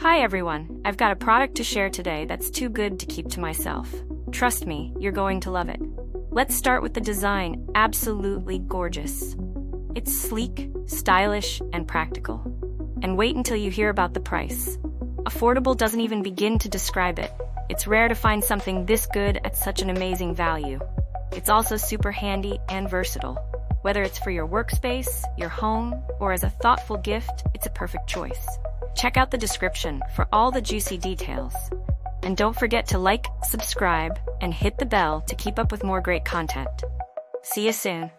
Hi everyone, I've got a product to share today that's too good to keep to myself. Trust me, you're going to love it. Let's start with the design, absolutely gorgeous. It's sleek, stylish, and practical. And wait until you hear about the price. Affordable doesn't even begin to describe it. It's rare to find something this good at such an amazing value. It's also super handy and versatile. Whether it's for your workspace, your home, or as a thoughtful gift, it's a perfect choice. Check out the description for all the juicy details. And don't forget to like, subscribe, and hit the bell to keep up with more great content. See you soon.